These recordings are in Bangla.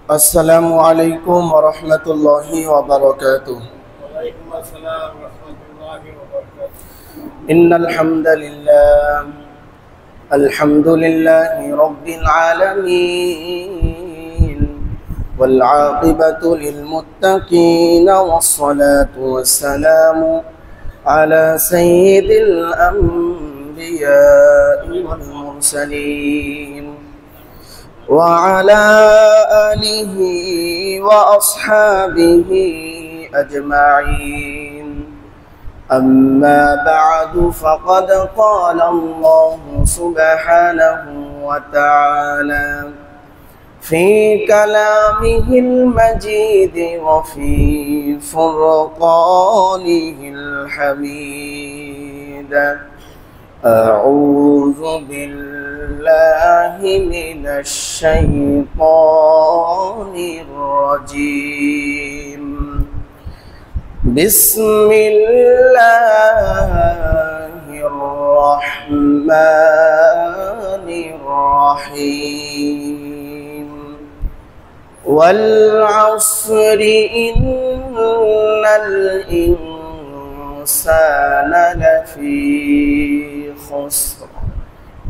السلام عليكم ورحمة الله وبركاته. وعليكم السلام ورحمة الله وبركاته. إن الحمد لله رب العالمين، والعاقبة للمتقين، والصلاة والسلام على سيد الأنبياء والمرسلين وعلى آله وأصحابه أجمعين. أما بعد، فقد قال الله سبحانه وتعالى في كلامه المجيد وفي فرقانه الحميد: أعوذ بالله من الشيطان الرجيم. بسم الله الرحمن الرحيم. والعصر إن الإنسان لفي خسر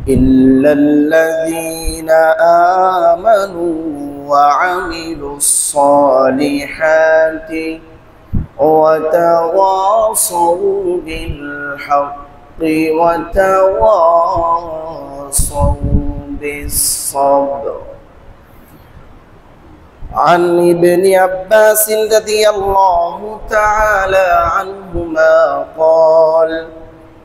إلا الذين آمنوا وعملوا الصالحات وتواصوا بالحق وتواصوا بالصبر. عن ابن عباس رضي الله تعالى عنهما قال: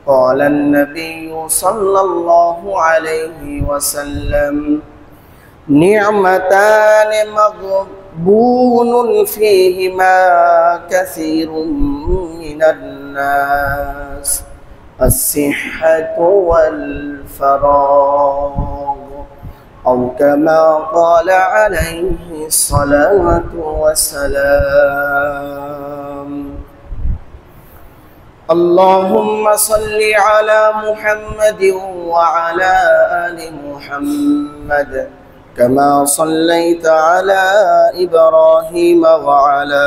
قال النبي صلى الله عليه وسلم: نعمتان مغبون فيهما كثير من الناس: الصحة والفراغ، أو كما قال عليه الصلاة والسلام. اللهم صل على محمد وعلى آل محمد كما صليت على إبراهيم وعلى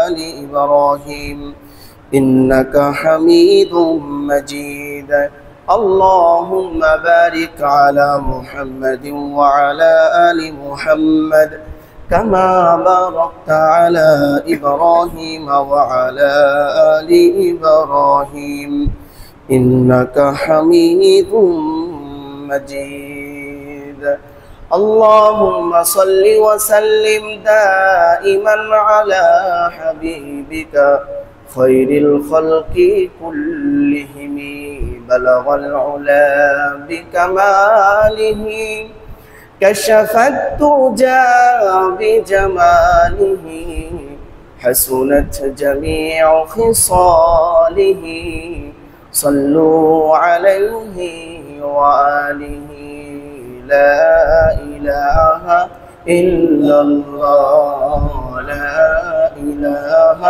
آل إبراهيم إنك حميد مجيد. اللهم بارك على محمد وعلى آل محمد كما باركت على إبراهيم وعلى آل إبراهيم إنك حميد مجيد. اللهم صل وسلم دائما على حبيبك خير الخلق كلهم، بلغ العلا بكماله، كشف الدجى بجماله، حسنت جميع خصاله. صلوا عليه وآله. لا إله إلا الله، لا إله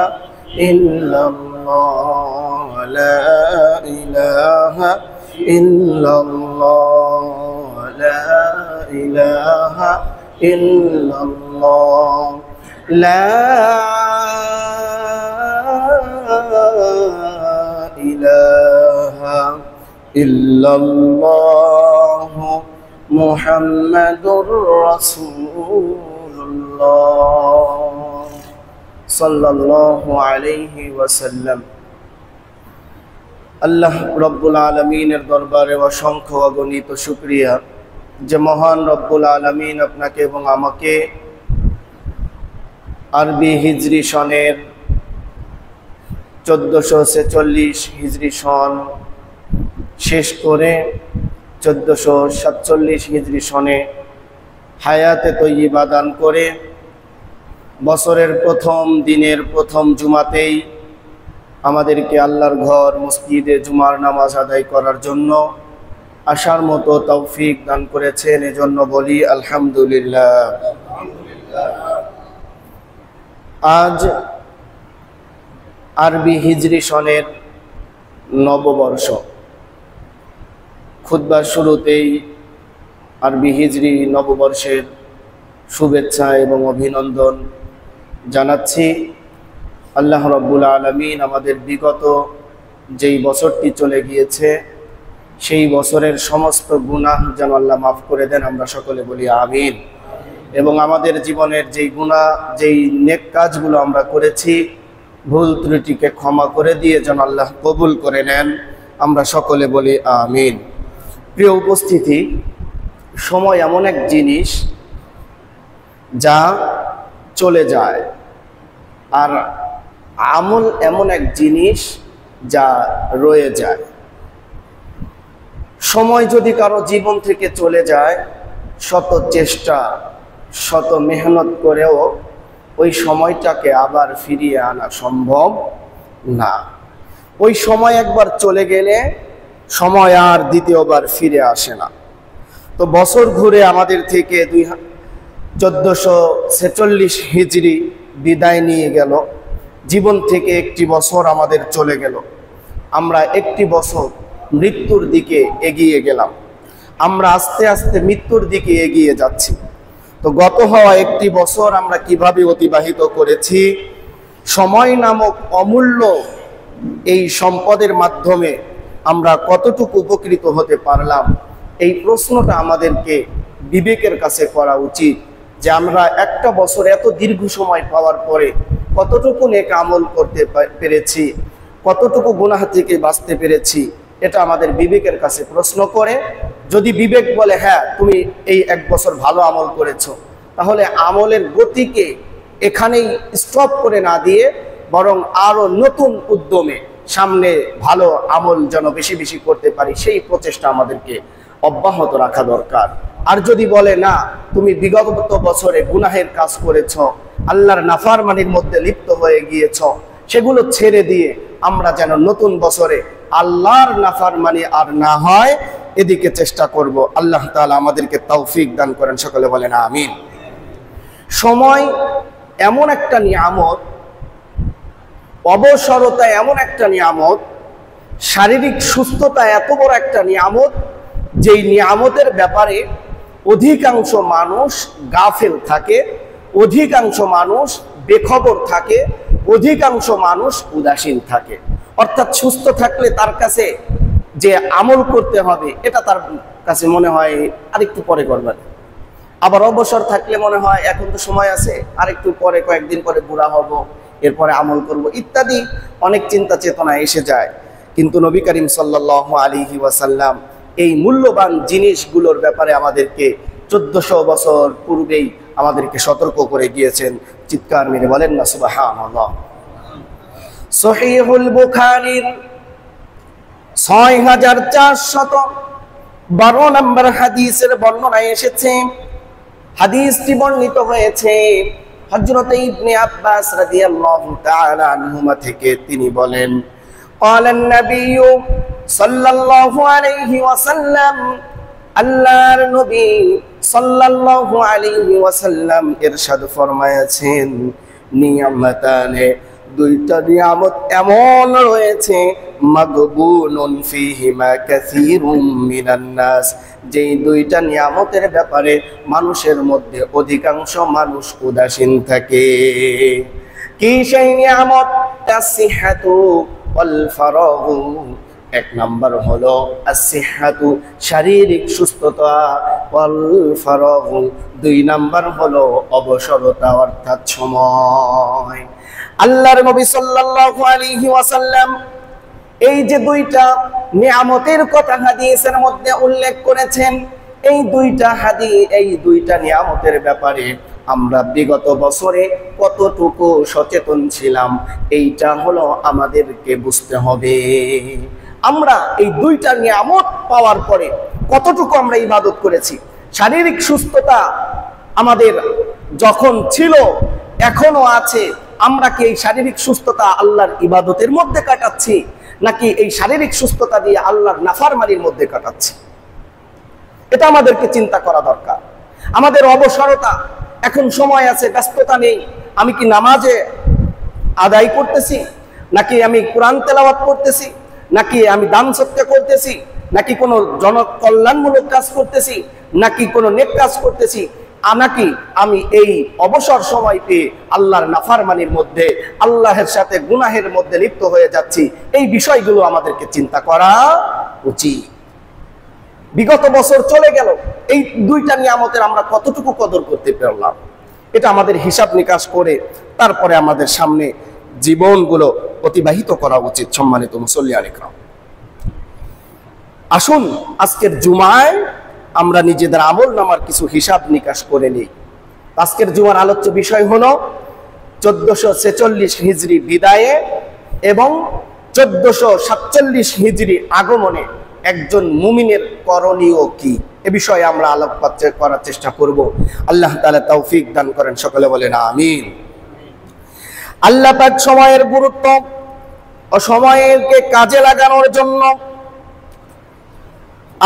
إلا الله، لا إله إلا الله، لا إله إلا الله، لا إله إلا الله، محمد رسول الله صلى الله عليه وسلم। আল্লাহ রব্বুল আলমিনের দরবারে অসংখ্য অগণিত শুকরিয়া যে মহান রব্বুল আলমিন আপনাকে এবং আমাকে আরবি হিজরি সনের 1446 হিজরি সন শেষ করে 1447 হিজরি সনে হায়াতে তৈয়্যিবা দান করে বছরের প্রথম দিনের প্রথম জুমাতেই আমাদেরকে আল্লাহর ঘর মসজিদে জুমার নামাজ আদায় করার জন্য আসার মতো তৌফিক দান করেছেন। এজন্য বলি আলহামদুলিল্লাহ। আজ আরবি হিজরি সনের নববর্ষ। খুতবার শুরুতেই আরবি হিজরি নববর্ষের শুভেচ্ছা এবং অভিনন্দন জানাচ্ছি। আল্লাহ রাব্বুল আলামিন আমাদের বিগত যেই বছরটি চলে গিয়েছে সেই বছরের সমস্ত গুনাহ যেন আল্লাহ মাফ করে দেন, আমরা সকলে বলি আমিন। এবং আমাদের জীবনের যেই গুনাহ, যেই নেক কাজগুলো আমরা করেছি, ভুল ত্রুটিকে ক্ষমা করে দিয়ে যেন আল্লাহ কবুল করে নেন, আমরা সকলে বলি আমিন। প্রিয় উপস্থিতি, সময় এমন এক জিনিস যা চলে যায়, আর আমল এমন এক জিনিস যা রয়ে যায়। সময় যদি কারো জীবন থেকে চলে যায়, শত চেষ্টা শত মেহনত করেও ওই সময়টাকে আবার ফিরিয়ে আনা সম্ভব না। ওই সময় একবার চলে গেলে সময় আর দ্বিতীয়বার ফিরে আসে না। তো বছর ঘুরে আমাদের থেকে 1446 হিজরি বিদায় নিয়ে গেল, জীবন থেকে একটি বছর আমাদের চলে গেল। আমরা একটি বছর মৃত্যুর দিকে এগিয়ে গেলাম, আমরা আস্তে আস্তে মৃত্যুর দিকে এগিয়ে যাচ্ছি। তো গত হওয়া একটি বছর আমরা কিভাবে অতিবাহিত করেছি, সময় নামক অমূল্য এই সম্পদের মাধ্যমে আমরা কতটুকু উপকৃত হতে পারলাম, এই প্রশ্নটা আমাদেরকে বিবেকের কাছে করা উচিত যে আমরা একটা বছর এত দীর্ঘ সময় পাওয়ার পরে কতটুকু নেক আমল করতে পেরেছি, কতটুকু গুনাহ থেকে বাঁচতে পেরেছি, এটা আমাদের বিবেকের কাছে প্রশ্ন করে। যদি বিবেক বলে হ্যাঁ তুমি এই এক বছর ভালো আমল করেছো, তাহলে আমলের গতিকে এখানেই স্টপ করে না দিয়ে বরং আরো নতুন উদ্যমে সামনে ভালো আমল যেন বেশি বেশি করতে পারি, সেই প্রচেষ্টা আমাদেরকে অব্যাহত রাখা দরকার। আর যদি বলে না তুমি বিগত বছরে গুনাহের কাজ করেছ, আল্লাহর নাফরমানির মধ্যে লিপ্ত হয়ে গিয়েছ, সেগুলো ছেড়ে দিয়ে আমরা যেন নতুন বছরে আল্লাহর নাফরমানি আর না হয় এদিকে চেষ্টা করব। আল্লাহ তাআলা আমাদেরকে তৌফিক দান করেন, সকলে বলেন আমিন। সময় এমন একটা নিয়ামত, অবসরতা এমন একটা নিয়ামত, শারীরিক সুস্থতা এত বড় একটা নিয়ামত, যেই নিয়ামতের ব্যাপারে অধিকাংশ মানুষ গাফেল থাকে, অধিকাংশ মানুষ বেখবর থাকে, অধিকাংশ মানুষ উদাসীন থাকে। অর্থাৎ সুস্থ থাকলে তার কাছে যে আমল করতে হবে এটা তার কাছে মনে হয় আরেকটু পরে করবেন, আবার অবসর থাকলে মনে হয় এখন তো সময় আছে, আরেকটু পরে কয়েকদিন পরে বুড়া হব, এরপরে আমল করব, ইত্যাদি অনেক চিন্তা চেতনা এসে যায়। কিন্তু নবী করিম সাল্লাল্লাহু আলাইহি ওয়াসাল্লাম এই মূল্যবান জিনিসগুলোর ব্যাপারে আমাদেরকে 1400 বছর পূর্বেই আমাদেরকে সতর্ক করে গিয়েছেন। চিৎকার মেরে বলেন না সুবহানাল্লাহ। সহিহুল বুখারীর 6412 নম্বর হাদিসের বর্ণনায় এসেছে, হাদিসটি বর্ণিত হয়েছে হযরত ইবনে আব্বাস রাদিয়াল্লাহু তাআলা আনহুমা থেকে। তিনি বলেন, قال النبي صلى الله عليه وسلم, আল্লাহর নবী সাল্লাল্লাহু আলাইহি ওয়াসাল্লাম ইরশাদ ফরমায়াছেন, নিয়ামতানে, দুইটা নিয়ামত এমন রয়েছে, মাগবুনুন ফীহিমা কাসীরুম মিনান নাস, যেই দুইটা নিয়ামতের ব্যাপারে মানুষের মধ্যে অধিকাংশ মানুষ উদাসীন থাকে। কি সেই নিয়ামত? তাসিহাতু ওয়াল ফারাগু, এক নাম্বার হলো আসিহাতু, শারীরিক সুস্থতা, ওয়াল ফারাগু, দুই নাম্বার হলো অবসরতা অর্থাৎ সময়। আল্লাহর নবী সাল্লাল্লাহু আলাইহি ওয়াসাল্লাম এই যে দুইটা নিয়ামতের কথা হাদিসের মধ্যে উল্লেখ করেছেন, এই দুইটা নিয়ামতের ব্যাপারে আমরা বিগত বছরে কতটুকু সচেতন ছিলাম, এইটা হলো আমাদেরকে বুঝতে হবে। আমরা এই দুইটা নিয়ামত পাওয়ার পরে কতটুকু আমরা ইবাদত করেছি। শারীরিক সুস্থতা আমাদের যখন ছিল, এখনো আছে, আমরা কি এই শারীরিক সুস্থতা আল্লাহর ইবাদতের মধ্যে কাটাচ্ছি, নাকি এই শারীরিক সুস্থতা দিয়ে আল্লাহর নাফরমানির মধ্যে কাটাচ্ছি? এটা আমাদেরকে চিন্তা করা দরকার। আমাদের অবসরতা, এখন সময় আছে, ব্যস্ততা নেই, আমি কি নামাজে আদায় করতেছি, নাকি আমি কোরআন তেলাওয়াত করতেছি, নাকি আমি দান সদকা করতেছি, নাকি কোনো জনকল্যাণমূলক কাজ করতেছি, নাকি কোনো নেক কাজ করতেছি, নাকি আমি এই অবসর সময় পেয়ে আল্লাহর নাফরমানির মধ্যে, আল্লাহের সাথে গুনাহের মধ্যে লিপ্ত হয়ে যাচ্ছি। এই বিষয়গুলো আমাদেরকে চিন্তা করা উচিত। বিগত বছর চলে গেল, এই দুইটা নিয়ামতের আমরা কতটুকু কদর করতে পারলাম, এটা আমাদের হিসাব নিকাশ করে তারপরে আমাদের সামনে জীবনগুলো অতিবাহিত করা উচিত। সম্মানিত মুসল্লিয়ান ইকরাম, আসুন আজকের জুমায় আমরা নিজেদের আমল নামার কিছু হিসাব নিকাশ করে নিই। আজকের জুমার আলোচ্য বিষয় হলো 1446 হিজরি বিদায়ে এবং 1447 হিজরি আগমনে একজন মুমিনের করণীয় কি, এ বিষয়ে আমরা আলোকপাত করার চেষ্টা করব। আল্লাহ তাআলা তৌফিক দান করেন, সকলে বলেন আমিন। আল্লাহ পাক সময়ের গুরুত্ব ও সময়কে কাজে লাগানোর জন্য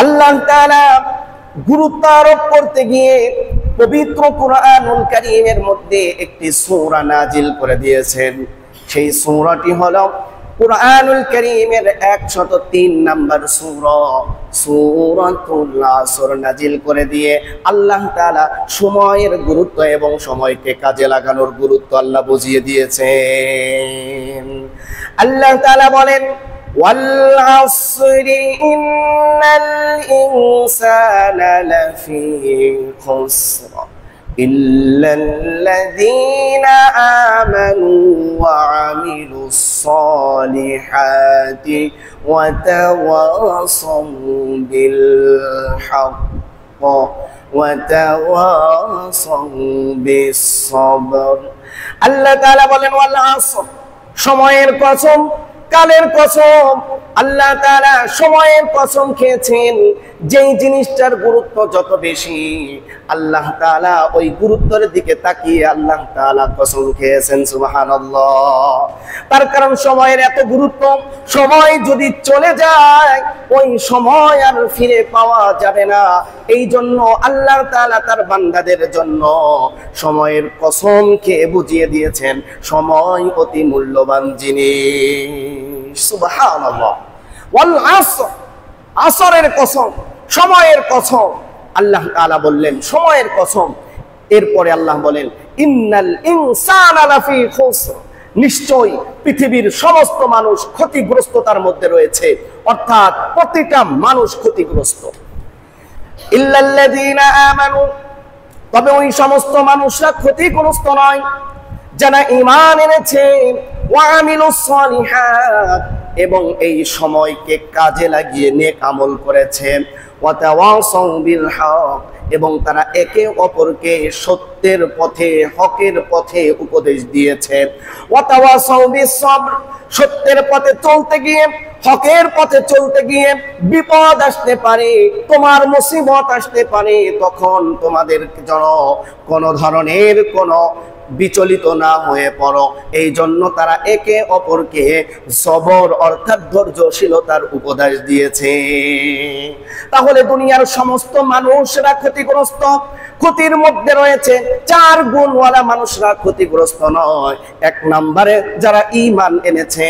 আল্লাহ তাআলা গুরুত্ব আরোপ করতে গিয়ে পবিত্র কুরআনুল কারীমের মধ্যে একটি সূরা নাজিল করে দিয়েছেন। সেই সূরাটি হলো কুরআনুল কারীমের 103 নম্বর সূরা, সূরাতুল আসর নাজিল করে দিয়ে আল্লাহ তাআলা সময়ের গুরুত্ব এবং সময়কে কাজে লাগানোর গুরুত্ব আল্লাহ বুঝিয়ে দিয়েছেন। আল্লাহ তাআলা বলেন, ওয়াল আসরি ইন্নাল ইনসানা লাফি খুসর ইল্লাল্লাযীনা আমানু ওয়া আমিলুস সালিহাতি ওয়া তাওয়াসাউ বিল হাক্ক ওয়া তাওয়াসাউ বিস সাবর। আল্লাহ তাআলা বলেন, ওয়াল আসর, সময়ের কসম, কালের কসম। আল্লাহ তাআলা সময়ের কসম খেয়েছেন। যেই জিনিসটার গুরুত্ব যত বেশি, আল্লাহ তাআলা ওই গুরুত্বের দিকে তাকিয়ে আল্লাহ তাআলা কসম খেয়েছেন। সুবহানাল্লাহ। তার কারণ সময়ের এত গুরুত্ব, সময় যদি চলে যায় ওই সময় আর ফিরে পাওয়া যাবে না। এই জন্য আল্লাহ তাআলা তার বান্দাদের জন্য সময়ের কসম খেয়ে বুঝিয়ে দিয়েছেন সময় অতি মূল্যবান জিনিস। সুবহানাল্লাহ। ওয়াল আসর, আসরের কসম, সময়ের কসম। আল্লাহ তাআলা বললেন সময়ের কসম, এরপরে আল্লাহ বলেন ইন্নাল ইনসানা লাফি খুসর, নিশ্চয়ই পৃথিবীর সমস্ত মানুষ ক্ষতিগ্রস্ততার মধ্যে রয়েছে, অর্থাৎ প্রতিটা মানুষ ক্ষতিগ্রস্ত। ইল্লাল্লাযীনা আমানু, তবে ওই সমস্ত মানুষরা ক্ষতিগ্রস্ত নয় যারা ঈমান এনেছে, ওয়া আমিলুস সালিহাত, এবং এই সময়কে কাজে লাগিয়ে নেক আমল করেছে, ওয়া তাওয়াসাউ বিল হক, এবং তারা একে অপরকে সত্যের পথে, হকের পথে উপদেশ দিয়েছে, ওয়া তাওয়াসাউ বিস সাবর, সত্যের পথে চলতে গিয়ে, হকের পথে চলতে গিয়ে বিপদ আসতে পারে, তোমার মুসিবত আসতে পারে, তখন তোমাদের যেন কোনো ধরনের কোনো বিচলিত না হয়ে পড়ো। এই জন্য তারা একে অপরকে সবর অর্থাৎ ধৈর্যশীলতার উপদেশ দিয়েছে। তাহলে দুনিয়ার সমস্ত মানুষরা ক্ষতিগ্রস্ত, ক্ষতির মধ্যে রয়েছে। 4 গুণওয়ালা মানুষরা ক্ষতিগ্রস্ত নয়। 1 নম্বরে যারা ঈমান এনেছে,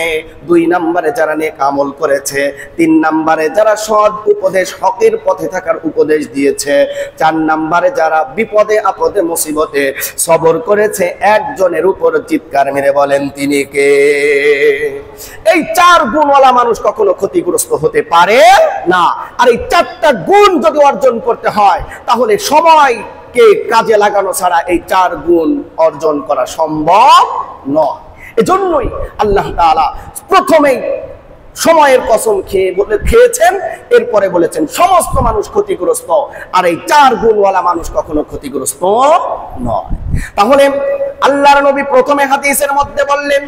2 নম্বরে যারা নেক আমল করেছে, 3 নম্বরে যারা সৎ উপদেশ, হকের পথে থাকার উপদেশ দিয়েছে, 4 নম্বরে যারা বিপদে আপদে মুসিবতে সবর করেছে। একজনের উপর চিৎকার মেরে বলেন তিনি কে? এই 4 গুণওয়ালা মানুষ কখনো ক্ষতিগ্রস্ত হতে পারে না। আর এই 4টা গুণ যদি অর্জন করতে হয় তাহলে সময়কে কাজে লাগানো ছাড়া এই 4 গুণ অর্জন করা সম্ভব নয়। এজন্যই আল্লাহ তাআলা প্রথমেই সময়ের কসম খেয়েছেন, এরপরে বলেছেন সমস্ত মানুষ ক্ষতিগ্রস্ত, আর এই 4 গুণওয়ালা মানুষ কখনো ক্ষতিগ্রস্ত নয়। তাহলে আল্লাহর নবী প্রথমে হাদিসের মধ্যে বললেন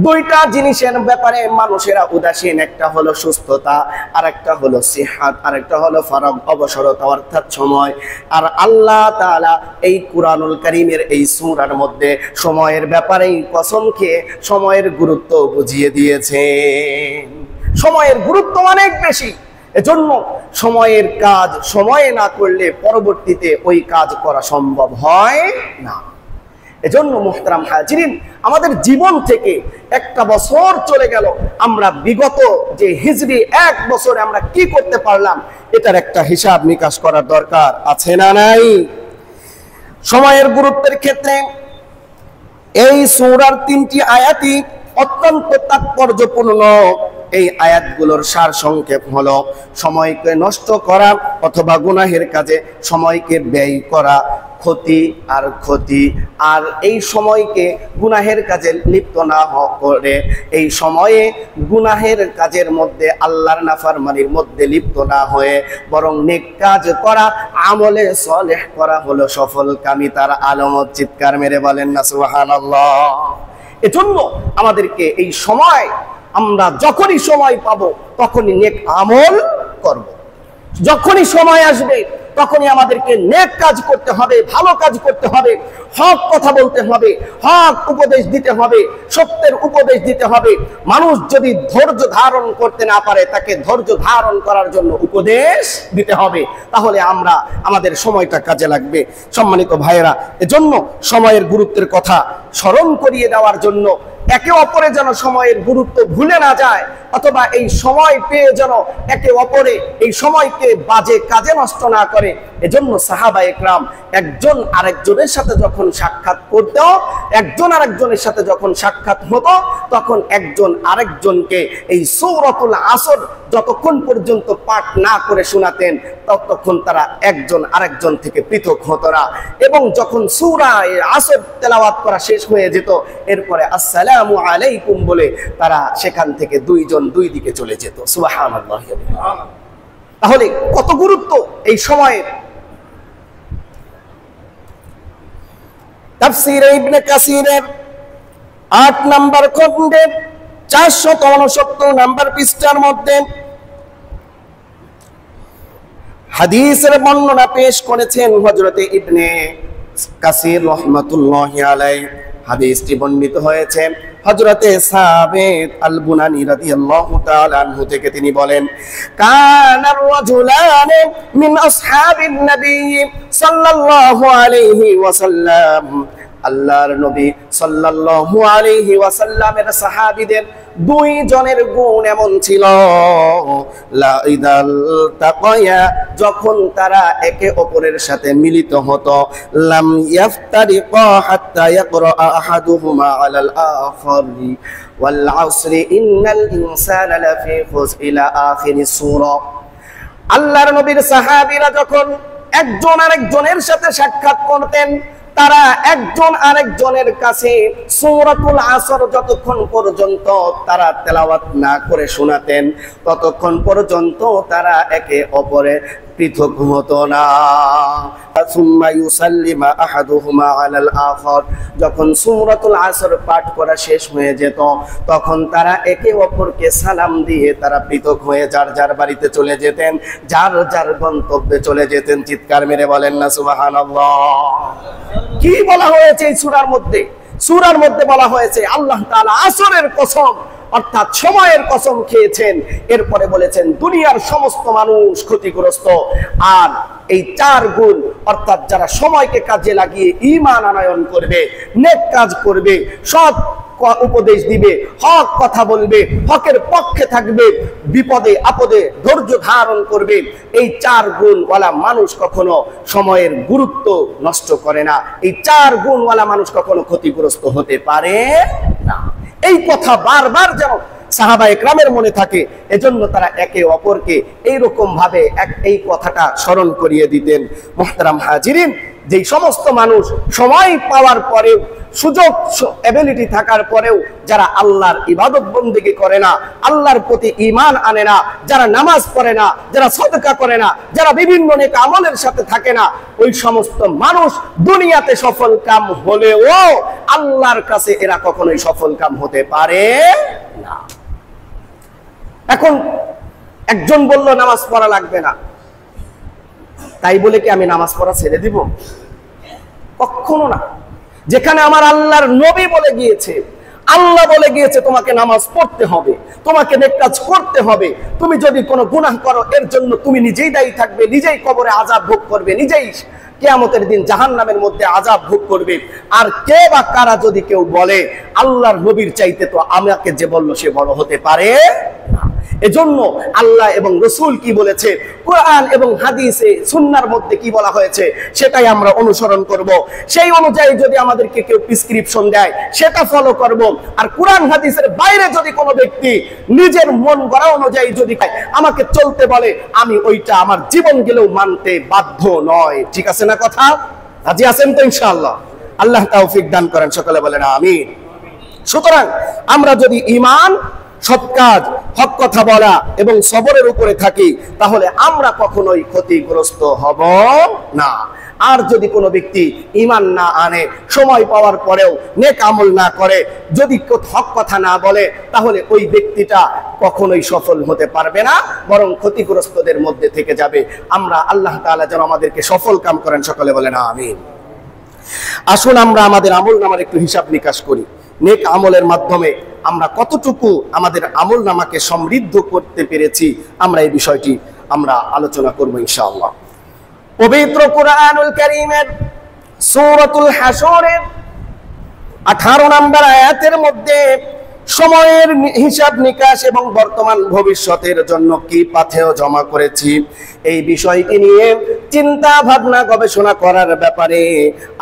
2টা জিনিসের ব্যাপারে মানুষেরা উদাসীন, একটা হলো সুস্থতা, আর একটা হলো সিহাত, আর একটা হলো ফারাগ, অবসরতা অর্থাৎ সময়। আর আল্লাহ তাআলা এই কুরআনুল কারীমের এই সূরার মধ্যে সময়ের ব্যাপারেই কসম খেয়ে সময়ের গুরুত্ব বুঝিয়ে দিয়েছেন। সময়ের গুরুত্ব অনেক বেশি, এজন্য সময়ের কাজ সময়ে না করলে পরবর্তীতে ওই কাজ করা সম্ভব হয় না। এজন্য মুহতারাম হাজিরিন, আমাদের জীবন থেকে একটা বছর চলে গেল, আমরা বিগত যে হিজরি 1 বছরে আমরা কি করতে পারলাম এটার একটা হিসাব নিকাশ করার দরকার আছে না নাই? সময়ের গুরুত্বের ক্ষেত্রে এই সূরার 3টি আয়াতই অত্যন্ত তাৎপর্যপূর্ণ। এই আয়াতগুলোর সার সংক্ষেপ হলো সময়কে নষ্ট করা অথবা গুনাহের কাজে সময়কে ব্যয় করা ক্ষতি আর ক্ষতি, আর এই সময়কে গুনাহের কাজে লিপ্ত না করে এই সময়ে গুনাহের কাজের মধ্যে আল্লাহর নাফরমানির মধ্যে লিপ্ত না হয়ে বরং নেক কাজ করা, আমলে সলেহ করা হলো সফলকামী তার আলামত। চিৎকার মেরে বলেন না সুবহানাল্লাহ। এজন্য আমাদেরকে এই সময়, আমরা যখনই সময় পাবো তখনই নেক আমল করব। যখনই সময় আসবে তখনই আমাদেরকে নেক কাজ করতে হবে, ভালো কাজ করতে হবে, হক কথা বলতে হবে, হক উপদেশ দিতে হবে, সত্যের উপদেশ দিতে হবে। মানুষ যদি ধৈর্য ধারণ করতে না পারে তাকে ধৈর্য ধারণ করার জন্য উপদেশ দিতে হবে, তাহলে আমরা আমাদের সময়টা কাজে লাগবে। সম্মানিত ভাইয়েরা, এজন্য সময়ের গুরুত্বের কথা স্মরণ করিয়ে দেওয়ার জন্য, একে অপরে যেন সময়ের গুরুত্ব ভুলে না যায়, অথবা এই সময় পেয়ে যেন একে অপরে এই সময়কে বাজে কাজে নষ্ট না করে, এজন্য সাহাবায়ে কেরাম একজন আরেকজনের সাথে যখন সাক্ষাৎ করত, একজন আরেকজনের সাথে যখন সাক্ষাৎ হতো, তখন একজন আরেকজনকে এই সূরাতুল আসর যতক্ষণ পর্যন্ত পাঠ না করে শোনাতেন ততক্ষণ তারা একজন আরেকজন থেকে পৃথক হতো না। এবং যখন সূরা আসর তেলাওয়াত করা শেষ হয়ে যেত, এরপরে আসসালামু আলাইকুম বলে তারা সেখান থেকে দুইজন দুই দিকে চলে যেত। সুবহানাল্লাহ। তাহলে কত গুরুত্ব এই সময়ের। তাফসীরে ইবনে কাসিরের 8 নম্বর খণ্ডের 469 নম্বর পৃষ্ঠার মধ্যে হাদিসের বর্ণনা পেশ করেছেন হযরতে ইবনে কাসির রাহমাতুল্লাহি আলাইহি। হাদিসটি বর্ণিত হয়েছে হযরতে সাবিত আল বুনানি রাদিয়াল্লাহু তাআলা আনহু থেকে। তিনি বলেন, কানার রাজুলান মিন আসহাবিন নবী সাল্লাল্লাহু আলাইহি ওয়াসাল্লাম, আল্লাহর নবী সাল্লাল্লাহু আলাইহি ওয়াসাল্লামের সাহাবীদের দুই জনের গুণ এমন ছিল, লা ইদাল তাকায়া, যখন তারা একে অপরের সাথে মিলিত হতো, লাম ইয়াফতারিকা হাত্তা ইয়াকরা আহাদুহুমা আলাল আখারি ওয়াল আসরি ইন্নাল ইনসানা লাফি খুসর ইলা আখিরিস সূরা। আল্লাহর নবীর সাহাবীরা যখন একজন আরেকজনের সাথে সাক্ষাৎ করতেন, তারা একজন আরেকজনের কাছে সূরাতুল আসর যতক্ষণ পর্যন্ত তারা তেলাওয়াত না করে শোনাতেন ততক্ষণ পর্যন্ত তারা একে অপরের পৃথক হতো না। সুম্মা ইউসাল্লিমা আহাদুহুমা আলাল আখার, যখন সূরাতুল আসর পাঠ করা শেষ হয়ে যেত তখন তারা একে অপরকে সালাম দিয়ে তারা পৃথক হয়ে যার যার বাড়িতে চলে যেতেন, যার যার গন্তব্যে চলে যেতেন। চিৎকার মেরে বলেন না সুবহানাল্লাহ। কি বলা হয়েছে এই সূরার মধ্যে? সূরার মধ্যে বলা হয়েছে আল্লাহ তাআলা আসরের কসম অর্থাৎ সময়ের কসম খেয়েছেন, এরপরে বলেছেন দুনিয়ার সমস্ত মানুষ ক্ষতিগ্রস্ত। আর এই 4 গুণ অর্থাৎ যারা সময়কে কাজে লাগিয়ে ঈমান আনয়ন করবে, নেক কাজ করবে, সৎ উপদেশ দিবে, হক কথা বলবে, হকের পক্ষে থাকবে, বিপদে আপদে ধৈর্য ধারণ করবে, এই 4 গুণওয়ালা মানুষ কখনো সময়ের গুরুত্ব নষ্ট করে না। এই 4 গুণওয়ালা মানুষ কখনো ক্ষতিগ্রস্ত হতে পারে না। এই কথা বারবার যেন সাহাবায়ে কেরামের মনে থাকে, এজন্য তারা একে অপরকে এইরকম ভাবে এই কথাটা স্মরণ করিয়ে দিতেন। মুহতারাম হাজিরিন, যেই সমস্ত মানুষ সময় পাওয়ার পরেও, সুযোগ এবিলিটি থাকার পরেও যারা আল্লাহর ইবাদত বন্দেগী করে না, আল্লাহর প্রতি ঈমান আনে না, যারা নামাজ পড়ে না, যারা সদকা করে না, যারা বিভিন্ন নেক আমলের সাথে থাকে না, ওই সমস্ত মানুষ দুনিয়াতে সফল কাম হলেও আল্লাহর কাছে এরা কখনোই সফল কাম হতে পারে না। এখন একজন বলল নামাজ পড়া লাগবে না, তাই বলে কি আমি নামাজ পড়া ছেড়ে দিব? কখনো না। যেখানে আমার আল্লাহর নবী বলে গিয়েছে, আল্লাহ বলে গিয়েছে তোমাকে নামাজ পড়তে হবে, তোমাকে নেক কাজ করতে হবে, তুমি যদি কোনো গুনাহ করো এর জন্য তুমি নিজেই দায়ী থাকবে, নিজেই কবরে আযাব ভোগ করবে, নিজেই কিয়ামতের দিন জাহান্নামের মধ্যে আযাব ভোগ করবে। আর কে বা কারা যদি কেউ বলে আল্লাহর নবীর চাইতে তো আমাকে যে বলল সে বড় হতে পারে না, এজন্য আল্লাহ এবং রসুল কি বলেছে, কোরআন এবং হাদিসে সুন্নাহর মধ্যে কি বলা হয়েছে সেটাই আমরা অনুসরণ করব। সেই অনুযায়ী যদি আমাদেরকে কেউ প্রেসক্রিপশন দেয় সেটা ফলো করব। আর কোরআন হাদিসের বাইরে যদি কোনো ব্যক্তি নিজের মন গড়া অনুযায়ী যদি আমাকে চলতে বলে, আমি ওইটা আমার জীবন গেলেও মানতে বাধ্য নয়। ঠিক আছে না কথা? রাজি আছেন তো ইনশাআল্লাহ? আল্লাহ তৌফিক দান করেন, সকলে বলেন আমিন। সুতরাং আমরা যদি ঈমান, সৎ কাজ, হক কথা বলা এবং সবরের উপরে থাকি তাহলে আমরা কখনোই ক্ষতিগ্রস্ত হব না। আর যদি কোনো ব্যক্তি ঈমান না আনে, সময় পাওয়ার পরেও নেক আমল না করে, যদি হক কথা না বলে, তাহলে ওই ব্যক্তিটা কখনোই সফল হতে পারবে না, বরং ক্ষতিগ্রস্তদের মধ্যে থেকে যাবে। আমরা আল্লাহ তাআলা যেন আমাদেরকে সফল কাম করেন, সকলে বলেন আমিন। আসুন আমরা আমাদের আমল নামার একটু হিসাব নিকাশ করি। নেক আমলের মাধ্যমে আমরা কতটুকু আমাদের আমল নামাকে সমৃদ্ধ করতে পেরেছি, আমরা এই বিষয়টি আমরা আলোচনা করব ইনশাআল্লাহ। পবিত্র কুরআনুল কারীমের সূরাতুল হাশরের 18 নম্বর আয়াতের মধ্যে সময়ের হিসাব নিকাশ এবং বর্তমান ভবিষ্যতের জন্য কি পাথেয় জমা করেছি এই বিষয়টি নিয়ে চিন্তা ভাবনা গবেষণা করার ব্যাপারে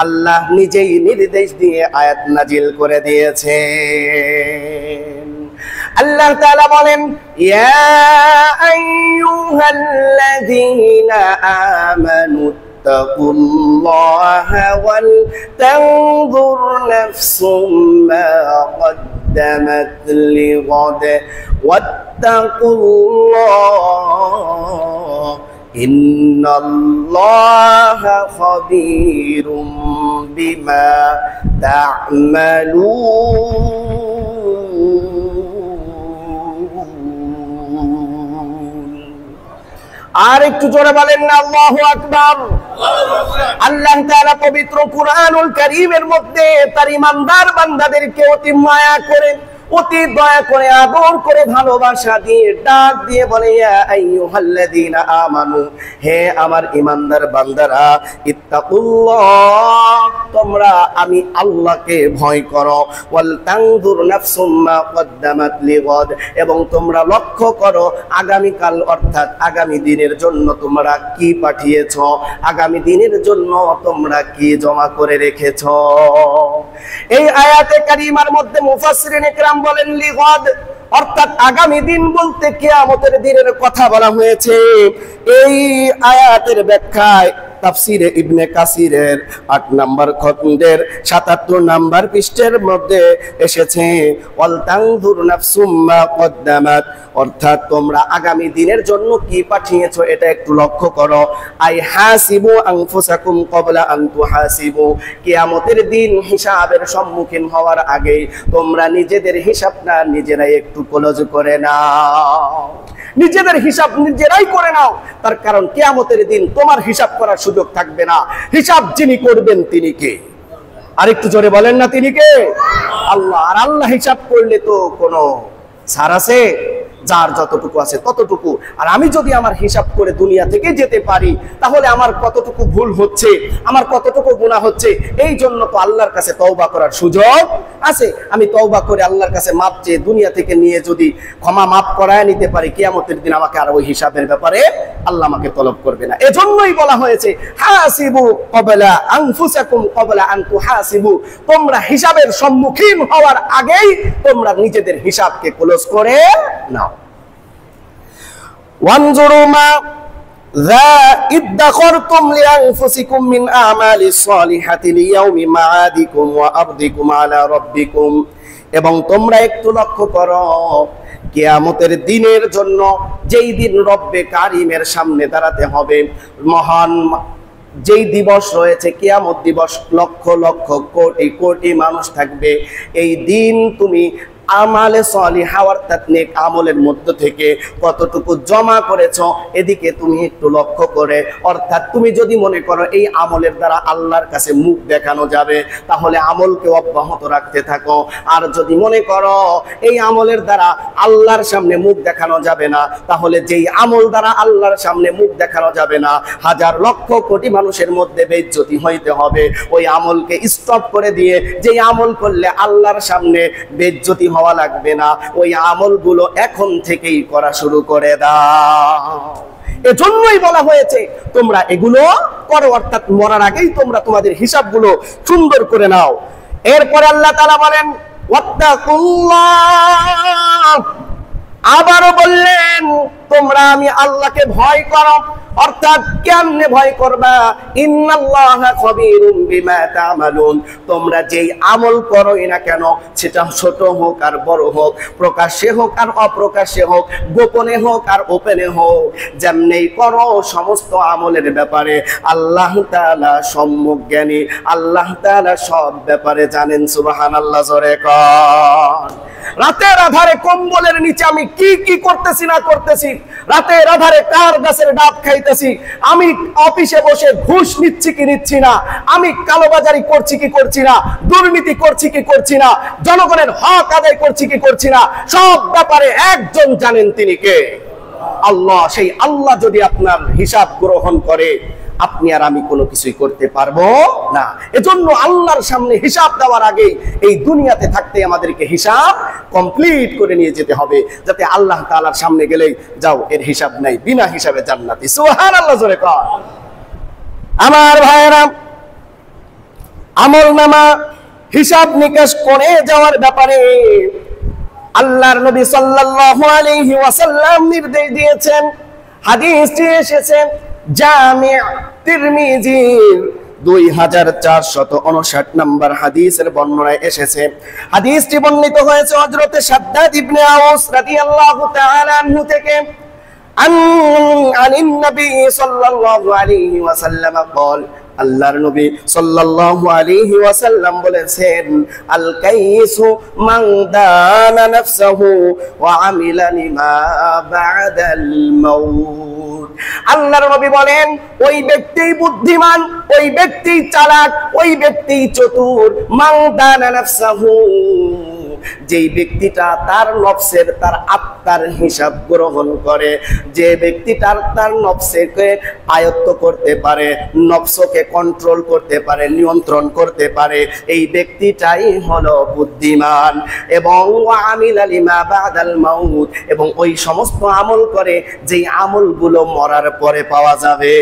আল্লাহ নিজেই নির্দেশ দিয়ে আয়াত নাজিল করে দিয়েছেন। আল্লাহ তাআলা বলেন, ইয়া আইয়ুহাল্লাযীনা আমানু ইত্তাকুল্লাহা ওয়াল তানজুর নাফসুম মা قدمت لغد واتقوا الله إن الله خبير بما تعملون। আর একটু জোরে বলেন না আল্লাহু আকবার। আল্লাহ তাআলা পবিত্র কুরআনুল কারীমের মধ্যে তার ঈমানদার বান্দাদেরকে অতি মায়া করে, অতি দয়া করে, আদর করে, ভালোবাসা দিয়ে ডাক দিয়ে বলে, ইয়া আইয়ুহাল্লাযীনা আমানু, হে আমার ঈমানদার বান্দারা, ইত্তাকুল্লাহ, তোমরা আমি আল্লাহকে ভয় করো, ওয়াল তানজুর নাফসুম মা কদ্দামাত লিগাদ, এবং তোমরা লক্ষ্য করো আগামীকাল অর্থাৎ আগামী দিনের জন্য তোমরা কি পাঠিয়েছো, আগামী দিনের জন্য তোমরা কি জমা করে রেখেছো। এই আয়াতে কারিমার মধ্যে মুফাসসিরিন ইকরাম বলেন লিগাদ অর্থাৎ আগামী দিন বলতে কিয়ামতের দিনের কথা বলা হয়েছে। এই আয়াতের ব্যাখ্যায় তাফসিরে ইবনে কাসিরের 8 নম্বর খণ্ডের 77 নম্বর পৃষ্ঠার মধ্যে এসেছে, ওয়াল তানজুর নাফসুম মা কদ্দামাত, অর্থাৎ তোমরা আগামী দিনের জন্য কি পাঠিয়েছো এটা একটু লক্ষ্য করো। আই হাসিবু আনফুসাকুম ক্বাবলা আন তুহাসিবু, কিয়ামতের দিন হিসাবের সম্মুখীন হওয়ার আগে তোমরা নিজেদের হিসাবটা নিজেরাই একটু ক্লোজ করে নাও, নিজেদের হিসাব নিজেরাই করে নাও। তার কারণ কিয়ামতের দিন তোমার হিসাব করার সুযোগ থাকবে না। হিসাব যিনি করবেন তিনি কে? আরেকটু জোরে বলেন না, তিনি কে? আল্লাহ। আর আল্লাহ হিসাব করলে তো কোনো ছাড় আছে? যার যতটুকু আছে ততটুকু। আর আমি যদি আমার হিসাব করে দুনিয়া থেকে যেতে পারি তাহলে আমার কতটুকু ভুল হচ্ছে, আমার কতটুকু গুনাহ হচ্ছে, এই জন্য তো আল্লাহর কাছে তওবা করার সুযোগ আছে। আমি তওবা করে আল্লাহর কাছে মাপ চেয়ে দুনিয়া থেকে নিয়ে যদি ক্ষমা মাপ করায় নিতে পারি, কিয়ামতের দিন আমাকে আর ওই হিসাবের ব্যাপারে আল্লাহ আমাকে তলব করবে না। এজন্যই বলা হয়েছে হাসিবু ক্বাবলা আনফুসাকুম ক্বাবলা আন তুহাসিবু, তোমরা হিসাবের সম্মুখীন হওয়ার আগেই তোমরা নিজেদের হিসাবকে ক্লোজ করে নাও। ওয়ানজুরু মা যা ইদ্দাখারতুম লিআনফুসিকুম মিন আমালিস সালিহাতি লিয়াউমি মাআদিকুম ওয়া আরদিকুম আলা রাব্বিকুম, এবং তোমরা একটু লক্ষ্য করো কিয়ামতের দিনের জন্য, যেই দিন রব্বে কারিমের সামনে দাঁড়াতে হবে, মহান যেই দিবস রয়েছে কিয়ামত দিবস, লক্ষ লক্ষ কোটি কোটি মানুষ থাকবে। এই দিন তুমি আমালে সালিহা অর্থাৎ নেক আমলের মধ্য থেকে কতটুকু জমা করেছো এদিকে তুমি একটু লক্ষ্য করে, অর্থাৎ তুমি যদি মনে করো এই আমলের দ্বারা আল্লাহর কাছে মুখ দেখানো যাবে তাহলে আমলকে অব্যাহত রাখতে থাকো। আর যদি মনে করো এই আমলের দ্বারা আল্লাহর সামনে মুখ দেখানো যাবে না, তাহলে যেই আমল দ্বারা আল্লাহর সামনে মুখ দেখানো যাবে না, হাজার লক্ষ কোটি মানুষের মধ্যে বেইজ্জতি হইতে হবে, ওই আমলকে স্টপ করে দিয়ে যেই আমল করলে আল্লাহর সামনে বেইজ্জতি হবে পাওয়া লাগবে না, ওই আমলগুলো এখন থেকেই করা শুরু করে দাও। এজন্যই বলা হয়েছে তোমরা এগুলো করো, অর্থাৎ মরার আগেই তোমরা তোমাদের হিসাবগুলো সুন্দর করে নাও। এরপরে আল্লাহ তাআলা বলেন ওয়াত্তাকুল্লাহ, আবারও বললেন তোমরা আমি আল্লাহকে ভয় করো। অর্থাৎ কেমনে ভয় করবা? ইন্নাল্লাহা খাবীরুম বিমা তা'মালুন, তোমরা যেই আমল করোই না কেন, সেটা ছোট হোক আর বড় হোক, প্রকাশ্যে হোক আর অপ্রকাশ্যে হোক, গোপনে হোক আর ওপেনে হোক, যেমনেই করো সমস্ত আমলের ব্যাপারে আল্লাহ তাআলা সম্যক জ্ঞানী, আল্লাহ তাআলা সব ব্যাপারে জানেন। সুবহানাল্লাহ, জোরে কর। রাতের আধারে কম্বলের নিচে আমি কি কি করতেছি না করতেছি, রাতের আধারে কার গাছের ডাব খাইতেছি, আমি অফিসে বসে ঘুষ নিচ্ছি কি নিচ্ছি না, আমি কালোবাজারি করছি কি করছি না, দুর্নীতি করছি কি করছি না, জনগণের হক আদায় করছি কি করছি না, সব ব্যাপারে একজন জানেন, তিনি কে? আল্লাহ। সেই আল্লাহ যদি আপনার হিসাব গ্রহণ করে, আপনি আর আমি কোনো কিছুই করতে পারবো না। এজন্য আল্লাহর সামনে হিসাব দেওয়ার আগে এই দুনিয়াতে থাকতে আমাদেরকে হিসাব কমপ্লিট করে নিয়ে যেতে হবে, যাতে আল্লাহ তাআলার সামনে গেলেই যাও এর হিসাব নাই, বিনা হিসাবে জান্নাতি। সুবহানাল্লাহ, জোরে কর। আমার ভাইয়েরা, আমলনামা হিসাব নিকাশ করে যাওয়ার ব্যাপারে আল্লাহর নবী সাল্লাল্লাহু আলাইহি ওয়াসাল্লাম নির্দেশ দিয়েছেন। হাদিসটি এসেছে জামি' তিরমিজির 2459 নম্বর হাদিসের বর্ণনায় এসেছে। হাদিসটি বর্ণিত হয়েছে হযরত শাদ্দাদ ইবনে আউস রাদিয়াল্লাহু তাআলা আনহু থেকে, আনিন নবী সাল্লাল্লাহু আলাইহি ওয়াসাল্লাম قال, আল্লাহর নবী সাল্লাল্লাহু আলাইহি ওয়াসাল্লাম বলেছেন, আল কাইসু মান দানা নাফসাহু ওয়া আমিলা লিমা বা'দাল মাউত। আল্লাহর নবী বলেন, ওই ব্যক্তি বুদ্ধিমান, ওই ব্যক্তি চালাক, ওই ব্যক্তি চতুর, মান দানা নাফসাহু, যেই ব্যক্তিটা তার নফসের, তার আত্মার হিসাব গ্রহণ করে, যে ব্যক্তিটা তার নফসকে আয়ত্ত করতে পারে, নফসকে কন্ট্রোল করতে পারে, নিয়ন্ত্রণ করতে পারে, এই ব্যক্তিটাই হলো বুদ্ধিমান। এবং আমিলা লিমা বাদাল মাউত, এবং ওই সমস্ত আমল করে যেই আমলগুলো মরার পরে পাওয়া যাবে,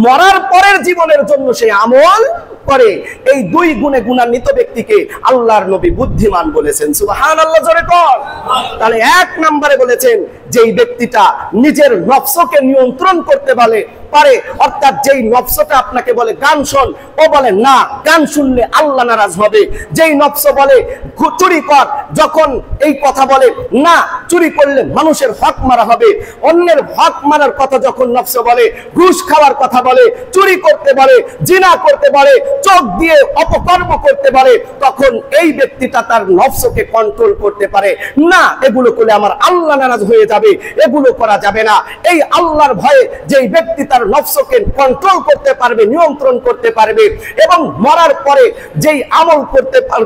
মরার পরের জীবনের জন্য সেই আমল করে। এই দুই গুণে গুণান্বিত ব্যক্তিকে আল্লাহর নবী বুদ্ধিমান বলেছেন। সুবহানাল্লাহ, জোরে কর। তাহলে এক নম্বরে বলেছেন যেই ব্যক্তিটা নিজের নফসকে নিয়ন্ত্রণ করতে পারে, অর্থাৎ যেই নফসটা আপনাকে বলে গান শোন, ও বলে না, গান শুনলে আল্লাহ নারাজ হবে। যেই নফস বলে চুরি কর, যখন এই কথা বলে না, চুরি করলে মানুষের হক মারা হবে, অন্যের হক মারার কথা যখন নফস বলে, ঘুষ খাওয়ার কথা বলে, চুরি করতে পারে, জিনা করতে পারে, চোখ দিয়ে অপকর্ম করতে পারে, তখন এই ব্যক্তিটা তার নফসকে কন্ট্রোল করতে পারে না, এগুলো করলে আমার আল্লাহ নারাজ হয়ে যাবে, এগুলো করা যাবে না। এই আল্লাহর ভয়ে যেই ব্যক্তি তার নফসকে কন্ট্রোল করতে পারবে, নিয়ন্ত্রণ করতে পারবে, এবং মরার পরে যেই আমল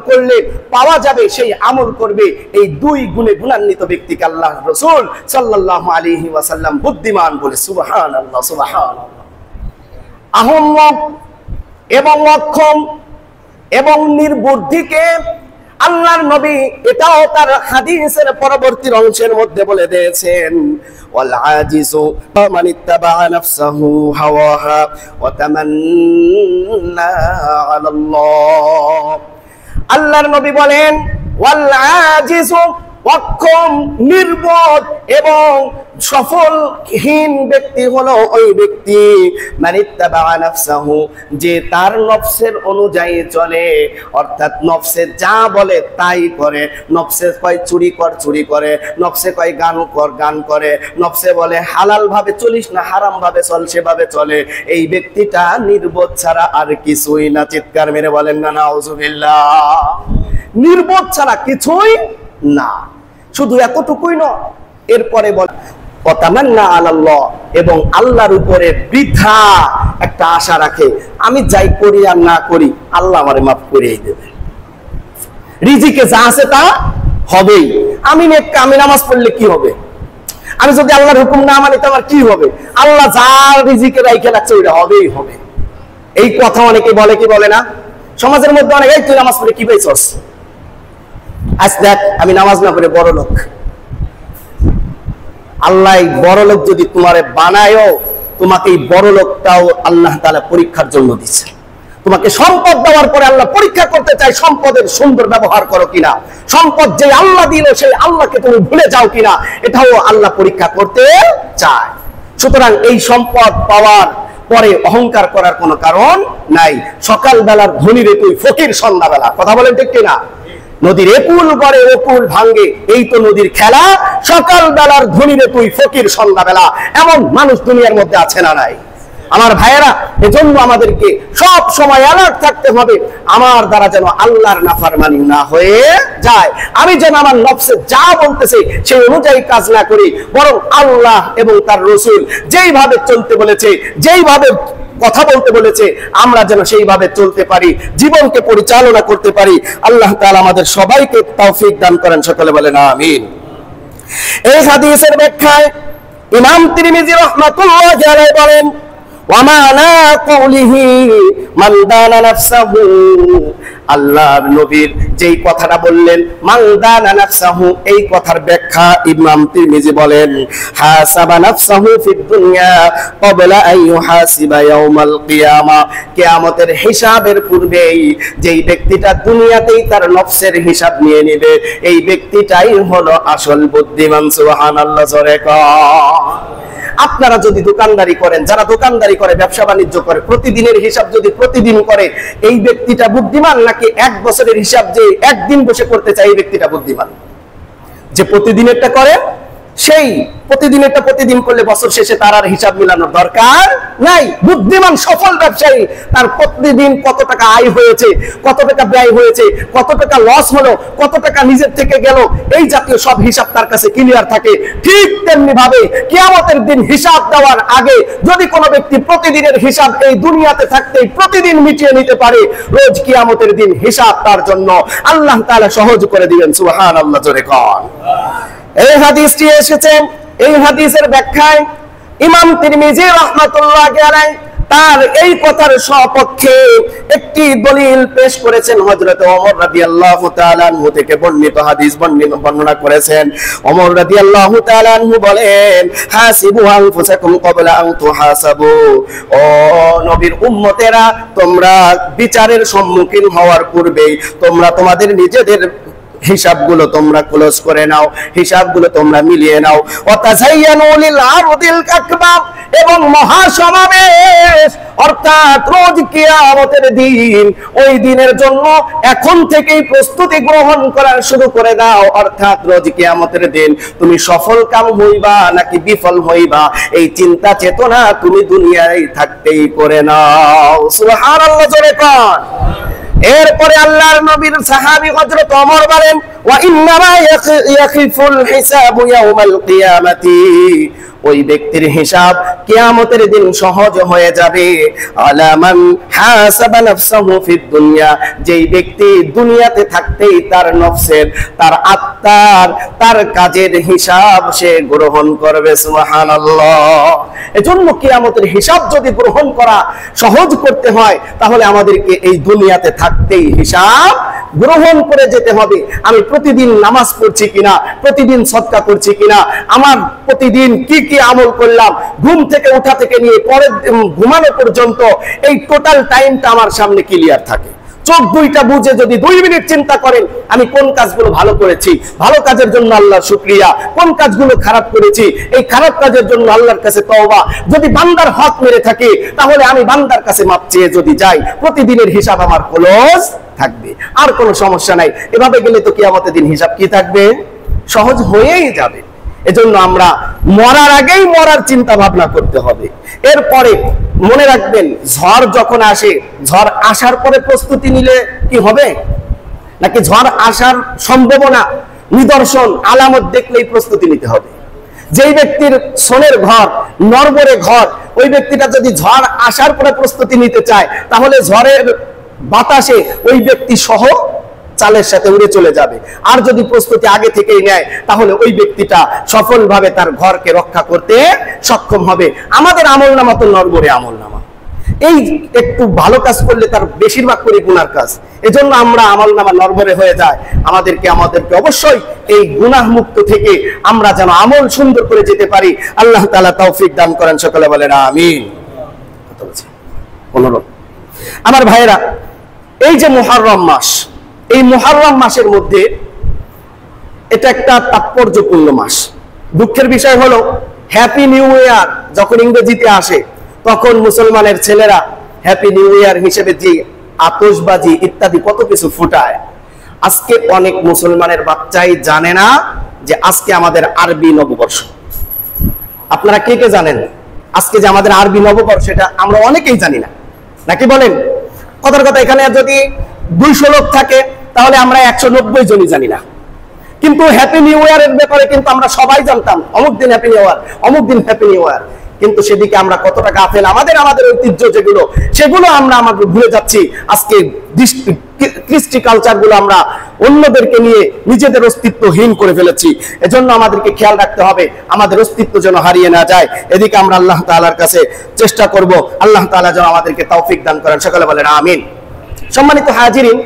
করলে পাওয়া যাবে সেই আমল করবে, এই দুই গুণে গুণান্বিত ব্যক্তিকে আল্লাহ রাসূল সাল্লাল্লাহু আলাইহি ওয়াসাল্লাম বুদ্ধিমান বলে। সুবহানাল্লাহ, সুবহানাল্লাহ। আহম্মক এবং অক্ষম এবং নির্বুদ্ধিকে আল্লাহর নবী এটাও তার হাদিসের পরবর্তী অংশের মধ্যে বলে দিয়েছেন, ওয়াল আজিজু মান ইত্তাবা নাফসাহু হাওয়াহা ওয়া তামান্না আলাল্লাহ। আল্লাহর নবী বলেন, ওয়াল আজিজু, অক্ষম, নির্বোধ এবং সফলহীন ব্যক্তি হলো ওই ব্যক্তি মানিত্তাবা নাফসাহু, যে তার নফসের অনুযায়ী চলে, অর্থাৎ নফসে যা বলে তাই করে। নফসে কয় চুরি কর, চুরি করে, নফসে কয় গান কর, গান করে, নফসে বলে হালাল ভাবে চলিস না, হারাম ভাবে চল, সেভাবে চলে। এই ব্যক্তিটা নির্বোধ ছাড়া আর কিছুই না। চিৎকার মেরে বলেন না নাউযুবিল্লাহ। নির্বোধ ছাড়া কিছুই না। শুধু এতটুকুই নয়, এরপরে বল ওয়াতামান্না আলাল্লাহ, এবং আল্লাহর উপরে বৃথা একটা আশা রাখে, আমি যাই করি আর না করি আল্লাহ আমারে মাফ করেই দেবে, রিজিকে যা আছে তা হবেই। আমি নামাজ পড়লে কি হবে, আমি যদি আল্লাহর হুকুম না মানি তো আমার কি হবে, আল্লাহ যা রিজিকে রাইখে রাখছে ওইটা হবেই হবে। এই কথা অনেকে বলে, কি বলে না? সমাজের মধ্যে অনেক, এই তুই নামাজ পড়ে কি পাইছস, আজ দেখ আমি নামাজ না পড়ে বড় লোক, আল্লাহ বড় লোক যদি তোমারে বানায়ও, তোমাকে এই বড় লোকটাও আল্লাহ তাআলা পরীক্ষার জন্য দিচ্ছে। তোমাকে সম্পদ দেওয়ার পরে আল্লাহ পরীক্ষা করতে চায় সম্পদের সুন্দর ব্যবহার করো কিনা, সম্পদ যে আল্লাহ দিল সেই আল্লাহকে তুমি ভুলে যাও কিনা, এটাও আল্লাহ পরীক্ষা করতে চায়। সুতরাং এই সম্পদ পাওয়ার পরে অহংকার করার কোনো কারণ নাই। সকালবেলার ধনীরে তুই ফকির সন্ধ্যাবেলা, কথা বলেন ঠিক কিনা? নদীর একুল গড়ে ওকুল ভাঙ্গে, এই তো নদীর খেলা। সকালবেলার ধনীরে তুই ফকির সন্ধ্যাবেলা, এমন মানুষ দুনিয়ার মধ্যে আছে না নাই? আমার ভাইয়েরা, এজন্য আমাদেরকে সব সময় অ্যালার্ট থাকতে হবে, আমার দ্বারা যেন আল্লাহর নাফরমানি না হয়ে যায়। আমি যেন আমার নফসে যা বলতেছে সেই অনুযায়ী কাজ না করি, বরং আল্লাহ এবং তার রাসূল যেইভাবে চলতে বলেছে, যেইভাবে কথা বলতে বলেছে, আমরা যেন সেইভাবে চলতে পারি, জীবনকে পরিচালনা করতে পারি। আল্লাহ তাআলা আমাদের সবাইকে তৌফিক দান করেন, সকলে বলেন আমিন। এই হাদিসের ব্যাখ্যায় ইমাম তিরমিজি রাহমাতুল্লাহি আলাইহি বলেন, ওয়ামানা কওলিহি মান দানা নাফসাহু, আল্লাহর নবীর যেই কথাটা বললেন মান দানা নাফসাহু, এই কথার ব্যাখ্যা ইমাম তিরমিজি বলেন, হাসাবা নাফসাহু ফিদ দুনিয়া ক্বাবলা আন ইউহাসিবা ইয়াউমাল কিয়ামা, কিয়ামতের হিসাবের পূর্বেই যেই ব্যক্তিটা দুনিয়াতেই তার নফসের হিসাব নিয়ে নেবে, এই ব্যক্তিটাই হলো আসল বুদ্ধিমান। সুবহানাল্লাহ, জোরে কর। আপনারা যদি দোকানদারি করেন, যারা দোকানদারি করে, ব্যবসা বাণিজ্য করে, প্রতিদিনের হিসাব যদি প্রতিদিন করে, এই ব্যক্তিটা বুদ্ধিমান, নাকি এক বছরের হিসাব যে একদিন বসে করতে চায় এই ব্যক্তিটা বুদ্ধিমান? যে প্রতিদিনেরটা করে সেই প্রতিদিনেরটা প্রতিদিন করলে বছর শেষে তার আর হিসাব মিলানোর দরকার নাই। বুদ্ধিমান সফল ব্যবসায়ী তার প্রতিদিন কত টাকা আয় হয়েছে, কত টাকা ব্যয় হয়েছে, কত টাকা লস হলো, কত টাকা নিজের থেকে গেল, এই জাতীয় সব হিসাব তার কাছে ক্লিয়ার থাকে। ঠিক তেমনি ভাবে কিয়ামতের দিন হিসাব দেওয়ার আগে যদি কোনো ব্যক্তি প্রতিদিনের হিসাব এই দুনিয়াতে থাকতেই প্রতিদিন মিটিয়ে নিতে পারে, রোজ কিয়ামতের দিন হিসাব তার জন্য আল্লাহ তাআলা সহজ করে দিবেন। সুবহানাল্লাহ, জোরে কর। এই হাদিসটি এসেছে, এই হাদিসের ব্যাখ্যায় ইমাম তিরমিজি রাহমাতুল্লাহি আলাইহি তার এই কথার সপক্ষে একটি দলিল পেশ করেছেন। হযরত ওমর রাদিয়াল্লাহু তাআলা আনহু থেকে বর্ণিত হাদিস বর্ণনা করেছেন। ওমর রাদিয়াল্লাহু তাআলা আনহু বলেন, হাসিবু আনফুসাকুম ক্বাবলা আন তুহাসাবু, ও নবীর উম্মতেরা, তোমরা বিচারের সম্মুখীন হওয়ার পূর্বেই তোমরা তোমাদের নিজেদের হিসাবগুলো তোমরা ক্লোজ করে নাও, হিসাবগুলো তোমরা মিলিয়ে নাও। ওয়াতাযায়্যানু লিল আরদিল আকবার, এবং মহাসমাবেশ অর্থাৎ রোজ কিয়ামতের দিন, ওই দিনের জন্য এখন থেকেই প্রস্তুতি গ্রহণ করা শুরু করে দাও। অর্থাৎ রোজ কিয়ামতের দিন তুমি সফল কাম হইবা নাকি বিফল হইবা, এই চিন্তা চেতনা তুমি দুনিয়ায় থাকতেই করে নাও। সুবহানাল্লাহ, জোরে কর। এরপরে আল্লাহর নবীর সাহাবী হযরত ওমর বলেন, ওয়া ইন্নামা ইয়াখিফুল হিসাবু ইয়াউমাল কিয়ামাতি, ওই ব্যক্তির হিসাব কিয়ামতের দিন সহজ হয়ে যাবে। আলামান হাসাবা নাফসাহু ফিদ দুনিয়া, যেই ব্যক্তি দুনিয়াতে থাকতেই তার নফসের, তার আত্মার, তার কাজের হিসাব সে গ্রহণ করবে। সুবহানাল্লাহ। এজন্য কিয়ামতের হিসাব যদি গ্রহণ করা সহজ করতে হয়, তাহলে আমাদেরকে এই দুনিয়াতে থাকতেই হিসাব গ্রহণ করে যেতে হবে। আমি প্রতিদিন নামাজ পড়ছি কিনা, প্রতিদিন সদকা করছি কিনা, আমার প্রতিদিন কি কি আমল করলাম, ঘুম থেকে ওঠা থেকে নিয়ে পরের ঘুমানো পর্যন্ত এই টোটাল টাইমটা আমার সামনে ক্লিয়ার থাকে। চোখ দুইটা বুঝে যদি 2 মিনিট চিন্তা করেন আমি কোন কাজগুলো ভালো করেছি, ভালো কাজের জন্য আল্লাহর শুকরিয়া, কোন কাজগুলো খারাপ করেছি, এই খারাপ কাজের জন্য আল্লাহর কাছে তওবা, যদি বান্দার হক মেরে থাকে তাহলে আমি বান্দার কাছে মাপ চেয়ে যদি যাই, প্রতিদিনের হিসাব আমার ক্লোজ থাকবে, আর কোনো সমস্যা নাই। এভাবে গেলে তো কিয়ামতের দিন হিসাব কি থাকবে? সহজ হয়েই যাবে। এজন্য আমরা মরার আগেই মরার চিন্তা ভাবনা করতে হবে। এরপরে মনে রাখবেন, ঝড় যখন আসে, ঝড় আসার পরে প্রস্তুতি নিলে কি হবে? নাকি ঝড় আসার সম্ভাবনা, নিদর্শন, আলামত দেখলেই প্রস্তুতি নিতে হবে? যেই ব্যক্তির সোনের ঘর, নরবরে ঘর, ওই ব্যক্তিটা যদি ঝড় আসার পরে প্রস্তুতি নিতে চায়, তাহলে ঝড়ের বাতাসে ওই ব্যক্তি সহ চালের সাথে উড়ে চলে যাবে। আর যদি প্রস্তুতি আগে থেকেই নেয়, তাহলে ওই ব্যক্তিটা সফলভাবে তার ঘরকে রক্ষা করতে সক্ষম হবে। আমাদের আমলনামা তো নরবরে আমলনামা, এই একটু ভালো কাজ করলে তার বেশিরভাগ করি গুনার কাজ। এজন্য আমরা আমলনামা নড়বড়ে হয়ে যায়। আমাদেরকে অবশ্যই এই গুনাহ মুক্ত থেকে আমরা যেন আমল সুন্দর করে যেতে পারি, আল্লাহ তাআলা তৌফিক দান করেন। সকলে বলেন আমিন। অনুরোধ আমার ভাইয়েরা, এই যে মুহররম মাস, এই মুহররম মাসের মধ্যে এটা একটা তাৎপর্যপূর্ণ মাস। দুঃখের বিষয় হলো হ্যাপি নিউ ইয়ার যখন ইংরেজিতে আসে তখন মুসলমানের ছেলেরা হ্যাপি নিউ ইয়ার হিসেবে যে আতশবাজি ইত্যাদি কত কিছু ফুটায়। আজকে অনেক মুসলমানের বাচ্চাই জানে না যে আজকে আমাদের আরবি নববর্ষ। আপনারা কে কে জানেন আজকে যে আমাদের আরবি নববর্ষ? এটা আমরা অনেকেই জানি না, নাকি বলেন? কথার কথা, এখানে যদি 200 লোক থাকে তাহলে আমরা 190 জনই জানি না। কিন্তু হ্যাপি নিউ ইয়ারের ব্যাপারে কিন্তু আমরা সবাই জানতাম, অমুক দিন হ্যাপি নিউ ইয়ার, অমুক দিন হ্যাপি নিউ ইয়ার। কিন্তু সেদিকে আমরা কতটা গাফেল, আমাদের ঐতিহ্য সেগুলো আমরা ভুলে যাচ্ছি। আজকে কৃষ্টি কালচার গুলো আমরা অন্যদেরকে নিয়ে নিজেদের অস্তিত্বহীন করে ফেলেছি। এজন্য আমাদেরকে খেয়াল রাখতে হবে আমাদের অস্তিত্ব যেন হারিয়ে না যায়। এদিকে আমরা আল্লাহ তাআলার কাছে চেষ্টা করব, আল্লাহ তাআলা যেন আমাদেরকে তৌফিক দান করেন। সকলে বলেন আমিন। সম্মানিত হাজিরিন,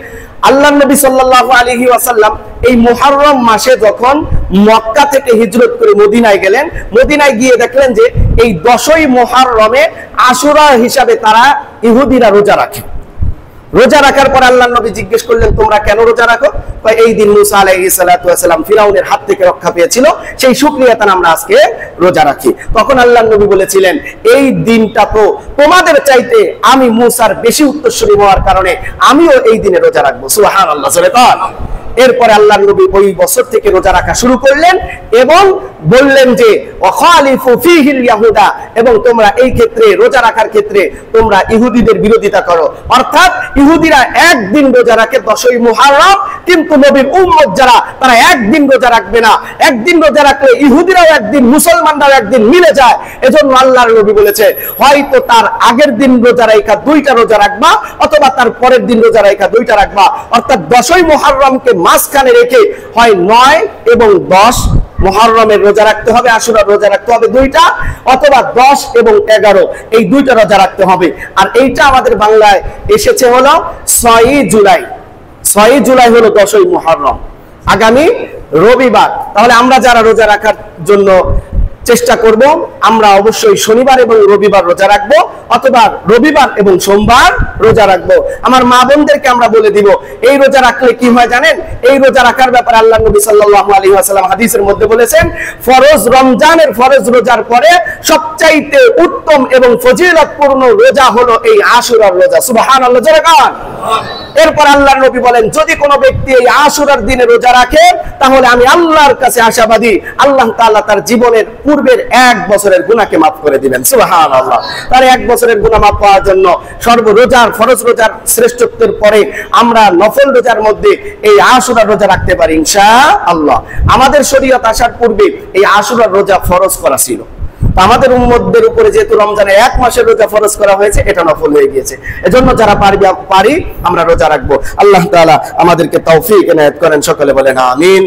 আল্লাহর নবী সাল্লাল্লাহু আলাইহি ওয়াসাল্লাম এই মুহররম মাসে যখন মক্কা থেকে হিজরত করে মদিনায় গেলেন, মদিনায় গিয়ে দেখলেন যে এই 10ই মুহররমে আশুরা হিসাবে তারা ইহুদিরা রোজা রাখে। রোজা রাখার পর আল্লাহর নবী জিজ্ঞেস করলেন, তোমরা কেন রোজা রাখো? এই দিন মুসা আলাইহিস সালাতু ওয়াস সালাম ফিরাউনের হাত থেকে রক্ষা পেয়েছিল, সেই শুকরিয়াতে আমরা আজকে রোজা রাখি। তখন আল্লাহর নবী বলেছিলেন, এই দিনটা তো তোমাদের চাইতে আমি মুসার বেশি উত্তরসূরি হওয়ার কারণে আমিও এই দিনে রোজা রাখবো। সুবহানাল্লাহ। এরপরে আল্লাহর নবী ওই বছর থেকে রোজা রাখা শুরু করলেন এবং বললেন যে ওয়াখালিফু ফীহিল ইয়াহুদা, এবং তোমরা এই ক্ষেত্রে রোজা রাখার ক্ষেত্রে তোমরা ইহুদিদের বিরোধিতা করো। অর্থাৎ ইহুদিরা একদিন রোজা রাখে 10ই মুহররম, কিন্তু নবীর উম্মত যারা তারা একদিন রোজা রাখবে না। একদিন রোজা রাখলে ইহুদিরাও একদিন, মুসলমানরাও একদিন মিলে যায়। এজন্য আল্লাহর নবী বলেছে, হয়তো তার আগের দিন রোজা রাখা 2টা রোজা রাখবা, অথবা তার পরের দিন রোজা রাখা 2টা রাখবা। অর্থাৎ 10ই মুহররমকে মাঝখানে রেখে হয় 9 এবং 10 মুহররমের রোজা রাখতে হবে, আশুরার রোজা রাখতে হবে 2টা, অথবা 10 এবং 11 এই 2টা রোজা রাখতে হবে। আর এইটা আমাদের বাংলায় এসেছে হলো 6ই জুলাই। 6ই জুলাই হলো 10ই মুহররম, আগামী রবিবার। তাহলে আমরা যারা রোজা রাখার জন্য চেষ্টা করব, আমরা অবশ্যই শনিবার এবং রবিবার রোজা রাখবো, অথবা রবিবার এবং সোমবার রোজা রাখবো। আমার মা বোনদেরকে আমরা বলে দিব, এই রোজা রাখলে কি হয় জানেন? এই রোজা রাখার ব্যাপারে আল্লাহর নবী সাল্লাল্লাহু আলাইহি ওয়াসাল্লাম হাদিসের মধ্যে বলেছেন, ফরজ রমজানের ফরজ রোজার পরে সবচাইতে উত্তম এবং ফজিলতপূর্ণ রোজা হলো এই আশুরার রোজা। সুবহানাল্লাহ। এরপর আল্লাহর নবী বলেন, যদি কোনো ব্যক্তি এই আশুরার দিনে রোজা রাখে তাহলে আমি আল্লাহর কাছে আশাবাদী, আল্লাহ তাআলা তার জীবনের পূর্বের 1 বছরের গুনাহকে মাফ করে দিবেন। সুবহানাল্লাহ। তার 1 বছরের গুনাহ মাফ পাওয়ার জন্য রোজার ফরজ রোজার শ্রেষ্ঠত্বের পরে আমরা নফল রোজার মধ্যে এই আশুরার রোজা রাখতে পারি ইনশাআল্লাহ। আমাদের শরীয়ত আসার পূর্বে এই আশুরার রোজা ফরজ করা ছিল। আমাদের উম্মতদের উপরে যেহেতু রমজানে 1 মাসের রোজা ফরজ করা হয়েছে, এটা নফল হয়ে গিয়েছে। এজন্য যারা পারি আমরা রোজা রাখবো। আল্লাহ তাআলা আমাদেরকে তৌফিক এনায়েত করেন। সকলে বলেন আমিন।